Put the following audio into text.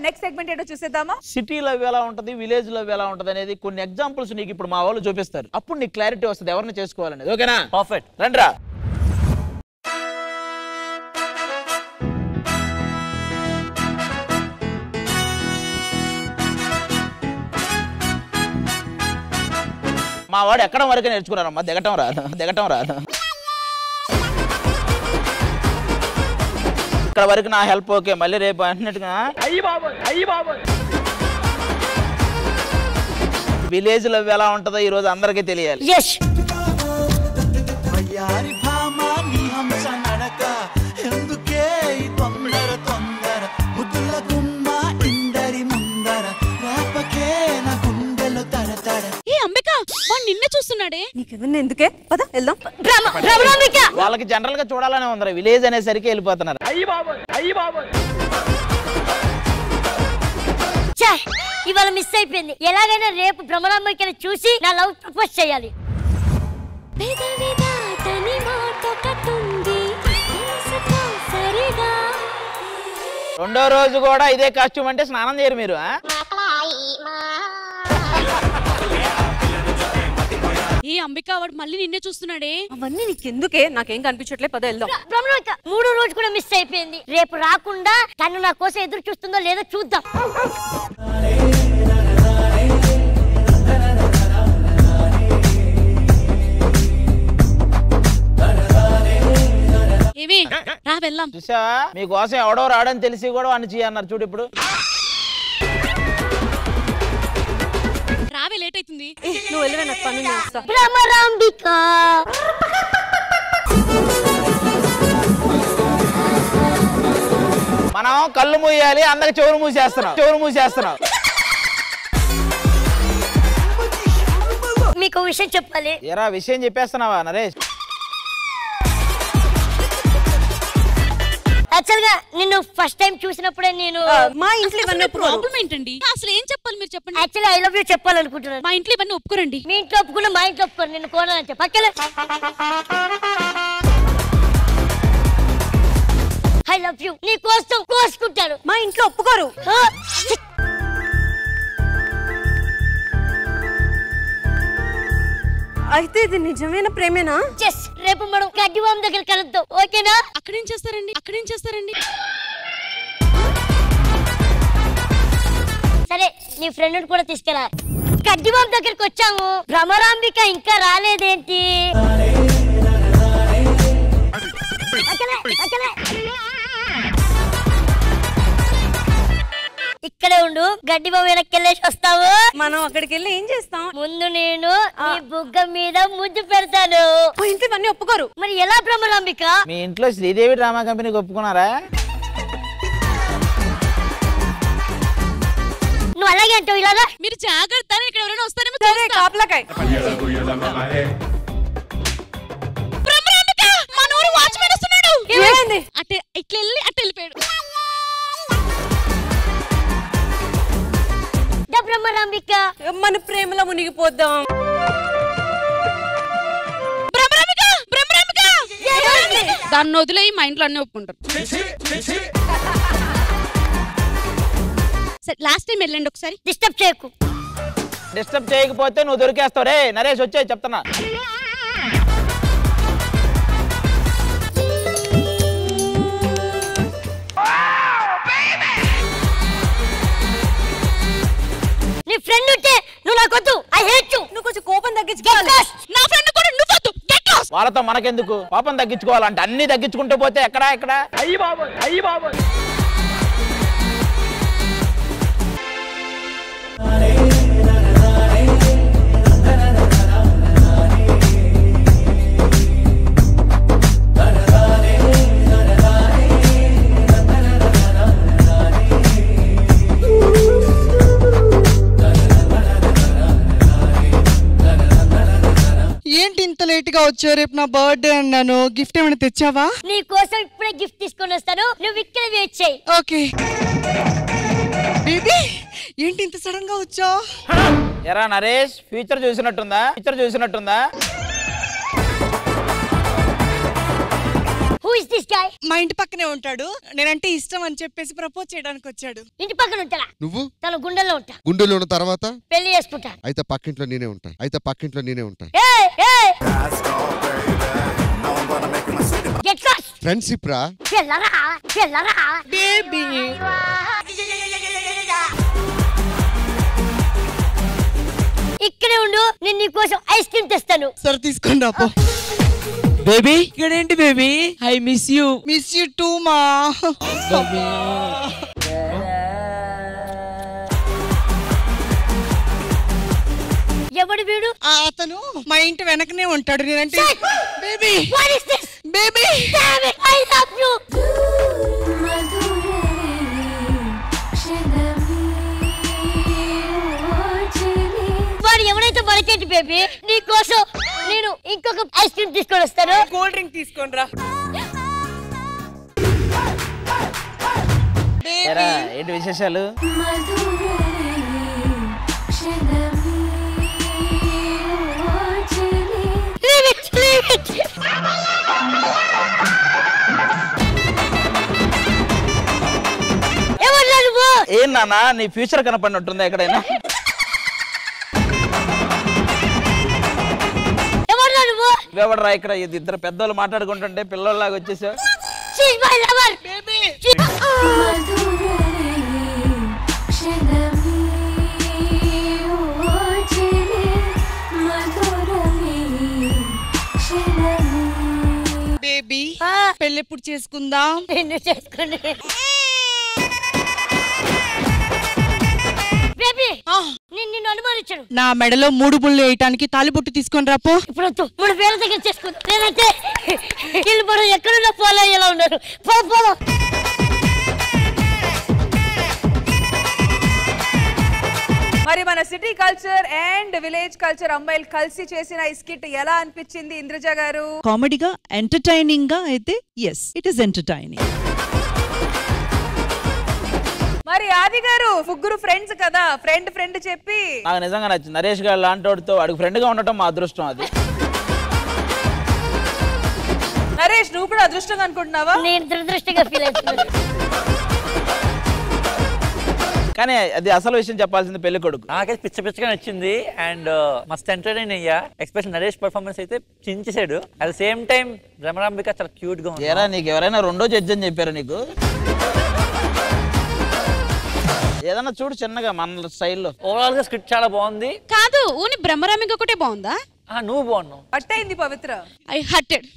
Next segment ఏంటో చూసేద్దామా? City love ఎలా ఉంటది, విలేజ్ లవ్ ఎలా ఉంటది అనేది కొన్ని ఎగ్జాంపుల్స్ నీకు ఇప్పుడు మా వాళ్ళు చూపిస్తారు. అప్పుడు నీకు క్లారిటీ వస్తుంది ఎవరిని చేసుకోవాలనేది. ఓకేనా? పర్ఫెక్ట్. రండ్రా. మా వాడు ఎక్కడం వరకే నేర్చుకున్నారమ్మా, దిగటం రాదు. ఇక్కడ వరకు నా హెల్ప్ ఓకే, మళ్ళీ రేపు అన్నట్టుగా విలేజ్ లవ్ ఎలా ఉంటుందో ఈ రోజు అందరికీ తెలియాలి. నిన్నే చూస్తున్నాడే. నీకెవరిని ఎందుకే? పద వెళ్దాం. వాళ్ళకి జనరల్ గా చూడాలనే ఉంది, విలేజ్ అనేసరికి వెళ్ళిపోతున్నారు. ఇవాళ మిస్ అయిపోయింది. ఎలాగైనా రేపు భ్రమరాంబికని చూసి నా లవ్ ప్రపోజ్ చేయాలి. రెండో రోజు కూడా ఇదే కాస్ట్యూమ్ అంటే స్నానం చేయరు మీరు? ఏ అంబిక, వాడు మళ్ళీ నిన్నే చూస్తున్నాడే. అవన్నీ నీకెందుకే? నాకేం కనిపించట్లే, పద వెళ్దాం. భ్రమరాంబిక మూడో రోజు కూడా మిస్ అయిపోయింది. రేపు రాకుండా తను నా కోసం ఎదురు చూస్తుందో లేదో చూద్దాం. ఏమి రా వెళ్దాం. చూసావా, మీకోసం ఎవడో రాడని తెలిసి కూడా వాడిని చేయన్నారు చూడు. ఇప్పుడు రావే, లేట్ అవుతుంది. నువ్వు వెళ్ళవే, నాకు పని చేస్తా. భ్రమరాంబిక మనం కళ్ళు మూయాలి, అందరికి చెవులు మూసేస్తున్నాం. మీకు విషయం చెప్పాలి. ఎరా విషయం చెప్పేస్తున్నావా నరేష్? యాక్చువల్ గా నిన్ను ఫస్ట్ టైం చూసినప్పుడే నేను మా ఇంట్లో ఇవన్నీ ప్రాబ్లం ఏంటండి? అసలు ఏం చెప్పాలి మీరు చెప్పండి. యాక్చువల్లీ ఐ లవ్ యూ చెప్పాలనుకుంటున్నాను. మా ఇంట్లో ఇవన్నీ ఒప్పుకోరండి. మీ ఇంట్లో ఒప్పుకున్నా మా ఇంట్లో ఒప్పుకోరు. నిన్ను కోరాలని చెప్పి పక్కలే ఐ లవ్ యూ నీ కోసం కోసుకుంటారు. మా ఇంట్లో ఒప్పుకోరు. అయితే ఇది నిజమైన ప్రేమేనా? చెస్ రేపు మనం గడ్డివాం దగ్గర కలుద్దాం. ఓకేనా? అక్కడేం చేస్తారండి? సరే, నీ ఫ్రెండ్ కూడా తీసుకురా. గడ్డివాం దగ్గరికి వచ్చాము. భ్రమరాంబిక ఇంకా రాలేదేంటి? ఇక్కడే ఉండు, గడ్డివాం వెనక్కి వెళ్ళేసి వస్తావు. మనం అక్కడికి వెళ్ళి ఏం చేస్తాం? ముందు నేను నీ బుగ్గ మీద ముద్దు పెడతాను. మా ఇంట్లో ఇవన్నీ ఒప్పుకోరు. మరి ఎలా భ్రమరాంబిక? మీ ఇంట్లో శ్రీదేవి డ్రామా కంపెనీకి ఒప్పుకున్నారా? నువ్వు అలాగే అంటావు. ఇలాగా మీరు జాగ్రత్త, ఇక్కడ ఎవరైనా వస్తారేమో. కాపలాకాయ్ మనోరు వాచ్మెన్ వస్తున్నాడు. ఏమైంది? అటే ఇట్లా వెళ్ళి అటు వెళ్ళిపోయాడు. భ్రమరాంబిక మన ప్రేమలో మునిగిపోద్దాం. దాన్ని వదిలేయి, మా ఇంట్లో అన్ని ఒప్పుకుంటారు. సరే, లాస్ట్ టైం వెళ్ళండి ఒకసారి. డిస్టర్బ్ చేయకు. డిస్టర్బ్ చేయకపోతే నువ్వు దొరికేస్తావు. రే నరేష్ వచ్చే చెప్తున్నా. నీ ఫ్రెండ్ ఉంటే నువ్వు నాకొద్దు. I hate you. నువ్వు కొంచెం కోపం తగ్గించుకోవాలి. నా ఫ్రెండ్ కూడా నువ్వొద్దు. Get lost. వాళ్ళతో మనకెందుకు? పాపం తగ్గించుకోవాలంటే అన్ని తగ్గించుకుంటూ పోతే ఎక్కడ అయ్యి బాబు. ఏంటి ఇంత లేట్ గా వచ్చావు? రేపు నా బర్త్డే అన్నాను. గిఫ్ట్ ఏమైనా తెచ్చావా? నీ కోసం ఇప్పుడే గిఫ్ట్ తీసుకొని వస్తాను. నువ్వు ఇక్కడ వెయిట్ చేయి. ఓకే. బేబీ ఏంటి ఇంత సడన్ గా వచ్చావు? ఎరా నరేష్, ఫ్యూచర్ చూసినట్టుందా? Who is this guy? మా ఇంటి పక్కనే ఉంటాడు. నేనంటే ఇష్టం అని చెప్పేసి ప్రపోజ్ చేయడానికి వచ్చాడు. ఇంటి పక్కన ఉంటారా? నువ్వు తన గుండెల్లో ఉంటా. గుండెలో ఉన్న తర్వాత పెళ్లి చేసుకుంటా. అయితే పక్కింట్లో నేనే ఉంటా. ఏయ్ ఏయ్ గెట్ లాస్ట్. ఫ్రెండ్షిప్ రా. చెల్లరా బేబీ ఇక్కడే ఉండు, నేను నీకోసం ఐస్ క్రీమ్ తెస్తాను. సరే తీసుకోండి రాపో. బేబీ ఇక్కడేంటి baby? I miss you. Miss you too మా. ఎవడు వీడు? అతను మా ఇంటి వెనకనే ఉంటాడు. నేనంటే baby What is this? Baby Damn it, I love you. వాడు ఎవరైతే మనకేంటి బేబీ, నీకోసం నేను ఇంకొక ఐస్ క్రీమ్ తీసుకొని వస్తాను. కూల్ డ్రింక్ తీసుకోండి రా. ఏరా, ఏంటి విశేషాలు? Leave it, leave it. ఎవరు నువ్వు? ఏం నాన్న నీ ఫ్యూచర్ కనపడినట్టుందా ఎక్కడైనా? ఎవరు నువ్వు? ఎవడరా ఇక్కడ? ఇది ఇద్దరు పెద్దోళ్ళు మాట్లాడుకుంటుంటే పిల్లల్లాగా వచ్చేసావు. She's my lover. Baby baby పెళ్ళెప్పుడు చేసుకుందాం? నిన్ను చేసుకోండి బేబీ. నిన్ను అనుమానించను. నా మెడలో 3 ముళ్ళు వేయటానికి తాలిబొట్టు తీసుకొని రాపో. ఇప్పుడు వద్దు, మన పేరు దగ్గర చేసుకుందాం. నేనైతే వీళ్ళు మనం ఎక్కడున్నా ఫాలో అయ్యేలా ఉన్నారు. పోలో మరి మన city culture and village culture అమ్మాయిలు కలిసి చేసిన ఈ స్కిట్ ఎలా అనిపించింది ఇంద్రజ గారు? కామెడీగా ఎంటర్టైనింగ్ గా అయితే ఎస్ ఇట్ ఈస్ ఎంటర్టైనింగ్. మరి ఆది గారు ముగ్గురు ఫ్రెండ్స్ కదా, ఫ్రెండ్ చెప్పి నాకు నిజంగా నచ్చింది. నరేష్ గారు లాంటి వాడితో వాడికి ఫ్రెండ్ గా ఉండటం మా అదృష్టం. అది నరేష్ నువ్వు కూడా అదృష్టంగా అనుకుంటున్నావా? నేను దురదృష్టంగా ఫీల్ అవుతున్నాను. కానీ అది అసలు విషయం చెప్పాల్సింది పెళ్లి కొడుకు. నాకైతే పిచ్చగా నచ్చింది అండ్ మస్త్ ఎంటర్టైన్ అయ్యా. ఎస్పెషల్ నరేష్ పర్ఫార్మెన్స్ అయితే చించేశాడు. At the same time Bhramarambika చాలా క్యూట్ గా ఉంది. ఏరా నీకు ఎవరైనా రెండో జడ్జి అని చెప్పారా నీకు? ఏదన్నా చూడు చిన్నగా మన స్టైల్లో. ఓవరాల్ గా స్క్రిప్ట్ చాలా బాగుంది. కాదు ఓని బ్రహ్మరామికి ఒకటే బాగుందా? నువ్వు బాగున్నావు. అట్టయింది పవిత్ర. I hurted.